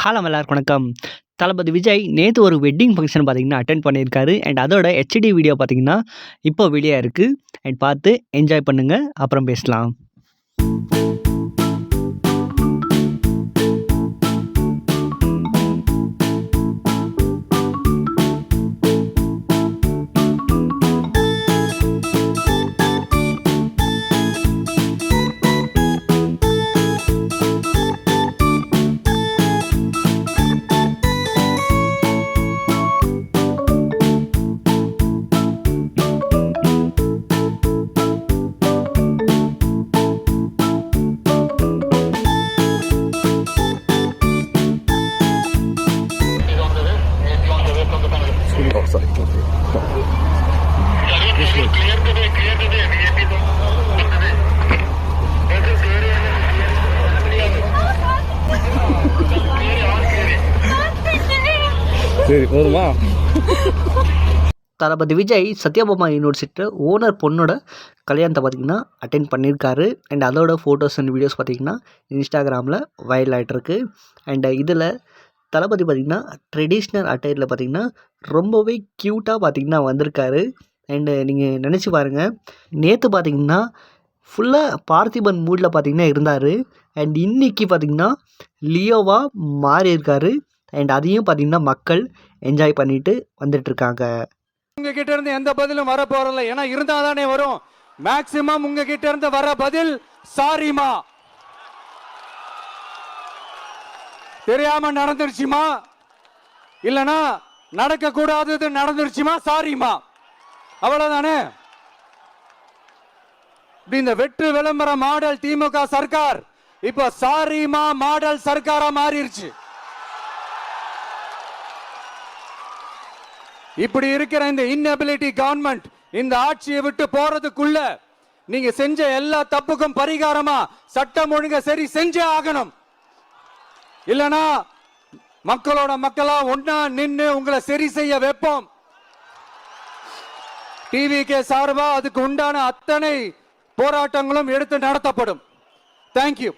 Hello எல்லாருக்கும் வணக்கம். தளபதி விஜய் நேத்து ஒரு வெட்டிங் ஃபங்ஷன் பார்த்தீங்கன்னா, அட்டெண்ட் பண்ணியிருக்காரு. அண்ட் அதோட ஹெச்டி வீடியோ பார்த்தீங்கன்னா, இப்போ வெளியா இருக்கு. அண்ட் பார்த்து என்ஜாய் பண்ணுங்க. அப்புறம் பேசலாம். Oh, sorry. சரி போதுமா? தளபதி விஜய் சத்யபாமா யூனிவர்சிட்டியில் ஓனர் பொண்ணோட கல்யாணத்தை பார்த்தீங்கன்னா அட்டெண்ட் பண்ணியிருக்காரு. அண்ட் அதோட ஃபோட்டோஸ் அண்ட் வீடியோஸ் பார்த்தீங்கன்னா இன்ஸ்டாகிராமில் வைரல் ஆகிட்டுருக்கு. அண்ட் இதில் தளபதி பார்த்திங்கன்னா ட்ரெடிஷ்னல் அட்டையரில் பார்த்திங்கன்னா ரொம்பவே க்யூட்டாக பார்த்திங்கன்னா வந்திருக்காரு. அண்டு நீங்கள் நினச்சி பாருங்கள், நேற்று பார்த்திங்கன்னா ஃபுல்லாக பார்த்திபன் மூடில் பார்த்திங்கன்னா இருந்தார். அண்ட் இன்றைக்கி பார்த்திங்கன்னா லியோவாக மாறியிருக்காரு. அண்ட் அதையும் பார்த்திங்கன்னா மக்கள் என்ஜாய் பண்ணிட்டு வந்துட்டுருக்காங்க. உங்ககிட்ட இருந்து எந்த பதிலும் வர போறதில்ல, ஏன்னா இருந்தா தானே வரும். மேக்சிமம் உங்ககிட்ட இருந்து வர பதில் சாரிமா, தெரியாம நடந்துருச்சுமா, இல்லனா நடக்க கூடாதது நடந்துருச்சுமா, சாரிமா, அவ்வளவுதானே. இந்த வெற்று விளம்பர மாடல் திமுக சர்க்கார் இப்ப சாரிமா மாடல் சர்க்காரா மாறிடுச்சு. இப்படி இருக்கிற இந்த இன்எபிலிட்டி கவர்மெண்ட் இந்த ஆட்சியை விட்டு போறதுக்குள்ள நீங்க செஞ்ச எல்லா தப்புக்கும் பரிகாரமா சட்டம் ஒழுங்க சரி செஞ்சே ஆகணும். இல்லனா மக்களோட மக்களா ஒன்னா நின்று உங்களை சரி செய்ய வைப்போம். டிவிகே சார்பா அதுக்கு உண்டான அத்தனை போராட்டங்களும் எடுத்து நடத்தப்படும். தேங்க்யூ.